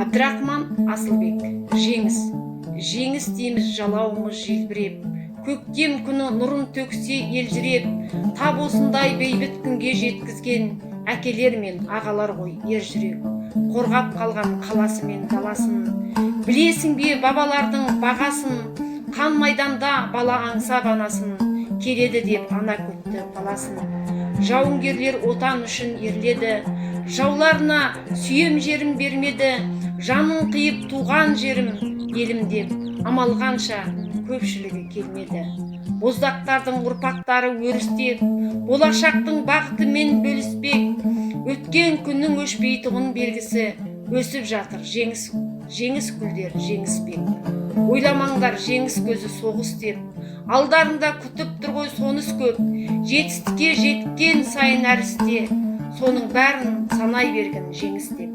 Абдрахман Асылбек. Жеңіс. Жеңіс дейміз жалауымыз желбіреп, көктем күні нұрын төксе елжіреп, тап осындай бейбіт күнге жеткізген әкелер мен ағалар ғой ер жүрек. Қорғап қалған қаласы мен даласын, білесің бе бабалардың бағасын, қан майданда бала аңсап анасын, келеді деп ана күтті баласын. Жауынгерлер отан үшін ерледі, жауларына сүйем жерім бермеді, жанын қиып туған жерім елім деп, амал қанша көпшілігі келмеді. Боздақтардың ұрпақтары өрістеп, болашақтың бақытымен бөліспек, өткен күннің өшпейтұғын белгісі өсіп жатыр жеңіс гүлдер жеңіспен. Ойламаңдар жеңіс көзі соғыс деп, алдарында күтіп тұр ғой соныс көп, жетістікке жеткен сайын әрісте, соның бәрін санай берген жеңіс деп.